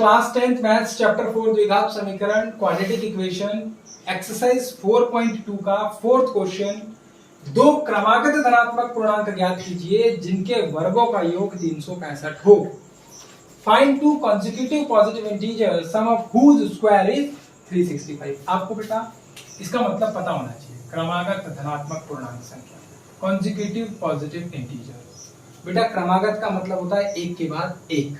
Class 10th maths chapter 4 द्विघात समीकरण quadratic equation exercise 4.2 का फोर्थ क्वेश्चन। दो क्रमागत धनात्मक पूर्णांक ज्ञात कीजिए जिनके वर्गों का योग 365 हो। Find two consecutive positive integers sum of whose square is 365। आपको बेटा इसका मतलब पता होना चाहिए। क्रमागत धनात्मक पूर्णांक संख्या consecutive positive integers। बेटा क्रमागत का मतलब होता है एक के बाद एक,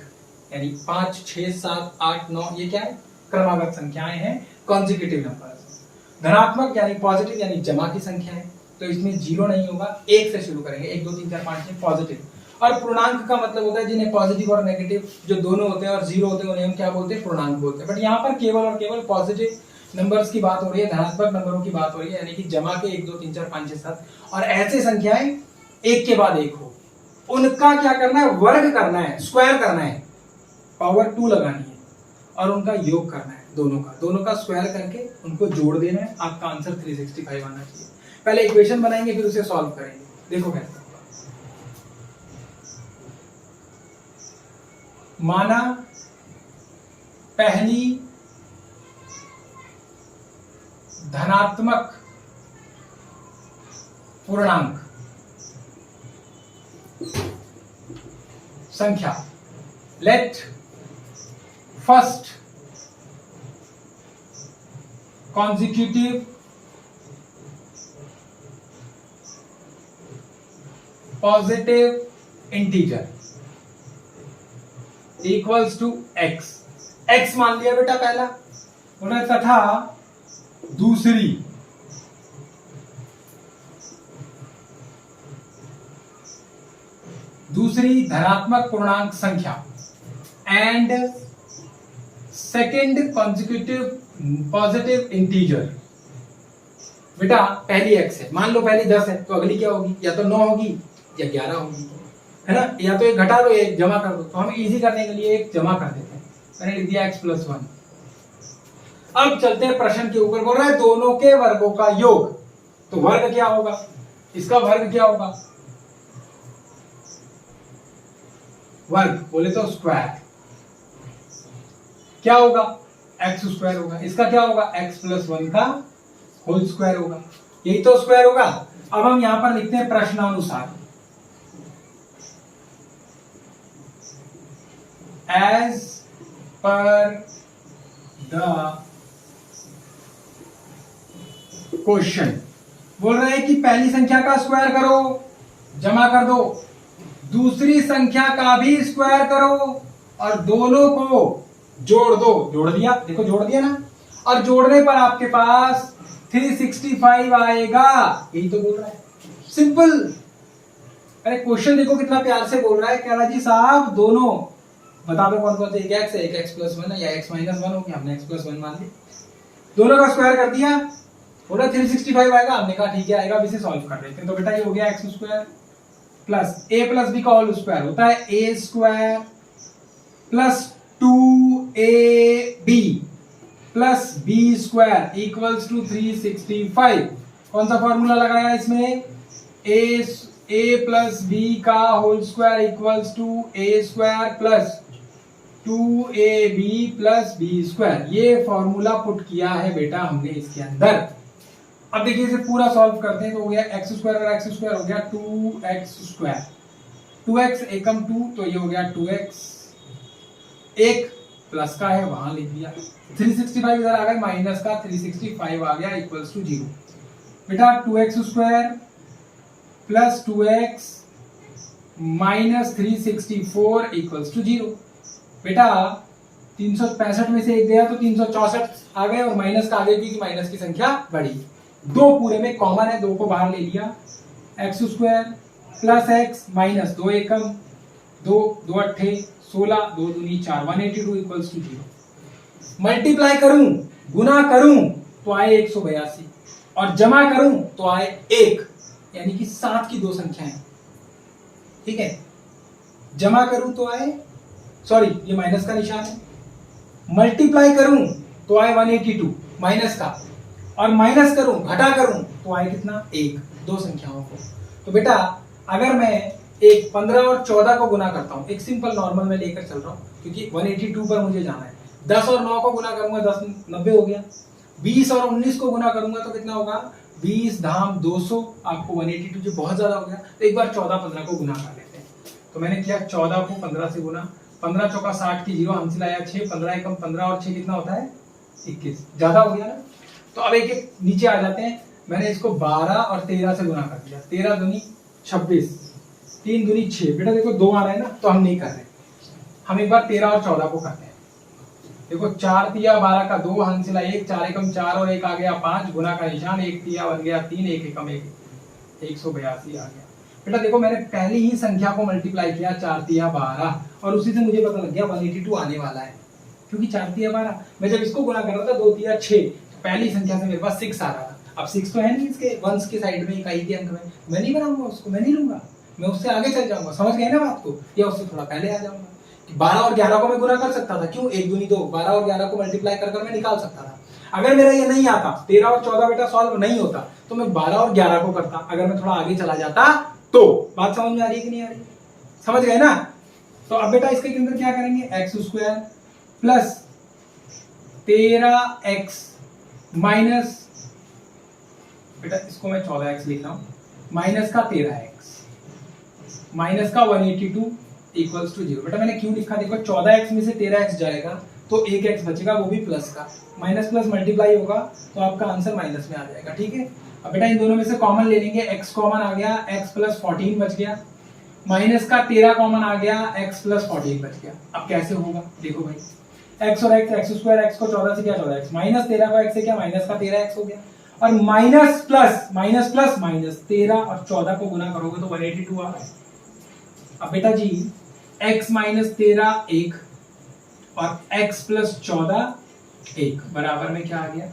यानी 5, 6, 7, 8, 9 ये क्या है? क्रमागत संख्याएं हैं, consecutive नंबर्स। धनात्मक यानी पॉजिटिव यानी जमा की संख्या है, तो इसमें जीरो नहीं होगा, एक से शुरू करेंगे। 1 2 3 4 5 6 पॉजिटिव। और पूर्णांक का मतलब होता है जिन्हें पॉजिटिव और नेगेटिव जो दोनों होते हैं और जीरो होते हैं उन्हें हम क्या बोलते हैं? पूर्णांक बोलते हैं। बट यहाँ पर केवल और केवल पॉजिटिव नंबर्स की बात हो रही है, धनात्मक नंबरों की बात हो रही है, यानी कि जमा के 1 2 3 4 5 6 7 और ऐसे संख्याएं एक के बाद एक हो, उनका क्या करना है? वर्ग करना है, स्क्वायर करना है, पावर 2 लगानी है और उनका योग करना है। दोनों का स्क्वायर करके उनको जोड़ देना है। आपका आंसर 365 आना चाहिए। पहले इक्वेशन बनाएंगे फिर उसे सॉल्व करेंगे। देखो कैसे। माना पहली धनात्मक पूर्णांक संख्या, let first consecutive positive integer equals to x। x मान लिया बेटा पहला, बोला तथा दूसरी धनात्मक पूर्णांक संख्या and second consecutive positive integer. बेटा पहली x है, मान लो पहली 10 है, तो अगली क्या होगी? या तो 9 होगी या 11 होगी, है ना? या तो एक घटा दो एक जमा कर दो। तो हम इजी करने के लिए एक जमा कर देते हैं, मैंने लिख दिया x+1। अब चलते हैं प्रश्न के ऊपर। बोल रहा है दोनों के वर्गों का योग, तो वर्ग क्या होगा? इसका वर्ग क्या होगा? वर्ग बोले तो स्क्वायर क्या होगा? x² होगा। इसका क्या होगा? x+1 का होल स्क्वायर होगा। यही तो स्क्वायर होगा। अब हम यहां पर लिखते हैं प्रश्नानुसार, एज पर द क्वेश्चन। बोल रहे हैं कि पहली संख्या का स्क्वायर करो, जमा कर दो, दूसरी संख्या का भी स्क्वायर करो और दोनों को जोड़ दो। जोड़ दिया, देखो जोड़ दिया ना, और जोड़ने पर आपके पास 365 आएगा। यही तो बोल रहा है, सिंपल। अरे क्वेश्चन देखो कितना प्यार से बोल रहा है, कह रहा जी साहब दोनों बता दो कौन कौन से, एक x है, एक x+1 है या x-1 हो गया, हमने x+1 मान लिया, दोनों का स्क्वायर कर दिया, बोला 365 आएगा। हमने कहा ठीक है आएगा, अब इसे सॉल्व कर देते हैं। तो बेटा ये हो गया x² plus a plus b का होल स्क्वायर होता है a² plus 2ab plus b² equals to 365। कौन सा फॉर्मूला लगाया इसमें? a प्लस b का whole square equals to a² plus 2ab plus b²। ये फॉर्मूला पुट किया है बेटा हमने इसके अंदर। अब देखिए इसे पूरा सॉल्व करते हैं, तो हो गया x² और x² हो गया 2x²। 2x एकम 2, तो ये हो गया 2x। एक प्लस का है वहां लिख दिया, 365 इधर आ गया, माइनस का 365 आ गया इक्वल्स टू 0। बेटा 2x² plus 2x minus 364 equals to 0। बेटा 365 में से एक गया तो 364 आ गए और माइनस का आगे क्योंकि माइनस की संख्या बढ़ी। दो पूरे में कॉमन है, दो को बाहर ले लिया, x² प्लस x माइनस 2 एकम 2 2 अट्ठे 16 2 दूनी 4 182 इक्वल्स टू 0। मल्टीप्लाई करूं, गुना करूं तो आए 182 और जमा करूं तो आए 1, यानी कि 7 की दो संख्याएं। ठीक है, जमा करूं तो आए, सॉरी ये माइनस का निशान है, मल्टीप्लाई करूं तो आए 182 माइनस का, और माइनस करूं घटा करूं तो आए कितना? 1, दो संख्याओं को। तो बेटा अगर मैं एक 15 और 14 को गुना करता हूँ, एक सिंपल नॉर्मल में लेकर चल रहा हूँ क्योंकि 182 पर मुझे जाना है। 10 और 9 को गुना करूंगा 10 90 हो गया। 20 और 19 को गुना करूंगा तो कितना होगा 20 धाम 200, आपको 182 जो बहुत ज्यादा हो गया। तो एक बार 14 15 को गुना कर लेते हैं। तो मैंने किया 14 को 15 से गुना, 15 चौका 60 की 0 हमसे लाया 6, 15 एकम 15 और 6 कितना होता है 21, ज्यादा हो गया ना। तो अब एक एक नीचे आ जाते हैं। मैंने इसको 12 और 13 से गुना कर दिया, 13 दूनी 26, 3 दूनी 6। बेटा देखो 2 आ रहा है ना, तो हम नहीं कर रहे, हम एक बार 13 और 14 को करते हैं। देखो 4 तिया 12 का 2 हंसिला 1, 4 एकम 4 और 1 आ गया 5, गुना का निशान, 1 तिया बन गया 3, 1 एकम 1, 182 आ गया। बेटा देखो मैंने पहली ही संख्या को मल्टीप्लाई किया 4 तिया 12 और उसी से मुझे पता लग गया 182 आने वाला है, क्योंकि 4 तिया 12। मैं जब इसको गुना कर रहा था 2 तिया 6, पहली संख्या से मेरे पास 6 आ रहा था। अब 6 तो है नहीं इसके वंस के साइड में, इकाई के अंक में, मैं नहीं बनाऊंगा उसको, मैं नहीं लूंगा, मैं उससे आगे चल जाऊंगा। समझ गए ना बात को, या उससे थोड़ा पहले आ जाऊंगा। 12 और 11 को मैं गुना कर सकता था, क्यों 1 दूनी 2, 12 और 11 को मल्टीप्लाई कर मैं निकाल सकता था। अगर मेरा ये नहीं आता, 13 और 14 बेटा सॉल्व नहीं होता, तो मैं 12 और 11 को करता, अगर मैं थोड़ा आगे चला जाता तो। बात समझ में आ रही है कि नहीं आ रही? समझ गए ना। तो अब बेटा इसके अंदर क्या करेंगे, x square plus 13x minus, बेटा इसको मैं 14x लिख रहा हूं, माइनस का 13x माइनस का 182 इक्वल्स टू 0। बेटा मैंने क्यों लिखा, देखो 14x में से 13x जाएगा तो 1x बचेगा, वो भी प्लस का, माइनस प्लस मल्टीप्लाई होगा तो आपका आंसर माइनस में आ जाएगा। ठीक है, अब बेटा इन दोनों में से कॉमन ले लेंगे, x कॉमन आ गया, x प्लस 14 बच गया, माइनस का 13 कॉमन आ गया, x प्लस 14 बच गया। अब कैसे होगा देखो भाई, x और x स्क्वायर, x को 14 से क्या 14x, माइनस 13 को x से क्या माइनस का 13x हो गया, और माइनस प्लस माइनस 13 और 14 को गुना करोगे तो 182 आ रहा है। अब बेटा जी x माइनस 13 1 और x प्लस 14 1 बराबर में क्या आ गया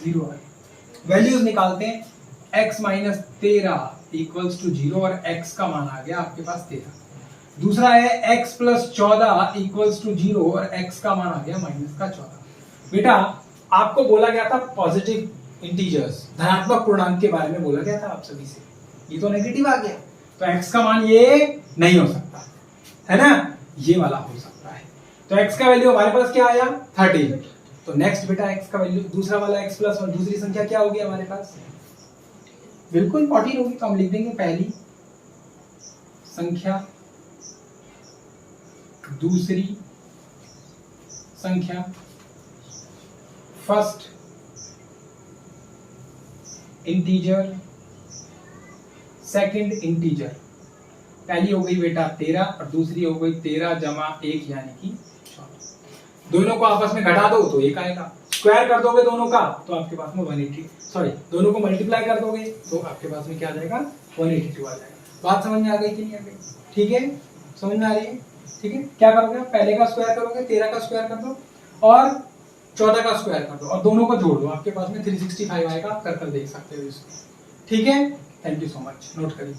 0 आ गया। वैल्यूज निकालते हैं, x माइनस 13 इक्वल्स टू 0 और x का मान आ गया आपके पास 13। दूसरा है x प्लस 14 इक्वल्स टू 0 और x का मान आ गया माइनस का 14। बेटा आपको बोला गया था पॉजिटिव इंटीजर्स, धनात्मक पूर्णांक के बारे में बोला गया था आप सभी से, ये तो नेगेटिव आ गया, तो x का मान ये नहीं हो सकता है ना, ये वाला हो सकता है। तो x का वैल्यू हमारे पास क्या आया 13। तो नेक्स्ट बेटा x का वैल्यू दूसरा वाला x प्लस और दूसरी संख्या क्या होगी हमारे पास, बिल्कुल 14 होगी। तो हम लिख देंगे पहली संख्या दूसरी संख्या, फर्स्ट इंटीजर सेकंड इंटीजर। पहली हो गई बेटा 13 और दूसरी हो गई 13 जमा 1 यानी कि 14। दोनों को आपस में घटा दो तो 1 आएगा, स्क्वायर कर दोगे दोनों का तो आपके पास में 180, सॉरी दोनों को मल्टीप्लाई कर दोगे तो आपके पास में क्या आ जाएगा 182 आ जाएगा। बात समझ में आ गई कि नहीं आ गई? ठीक है, समझ में आ रही है? ठीक है, क्या करोगे पहले का स्क्वायर करोगे, 13 का स्क्वायर कर दो और 14 का स्क्वायर कर दो और दोनों को जोड़ दो, आपके पास में 365 आएगा, कर देख सकते हो इसको। ठीक है, thank you so much, note करिए।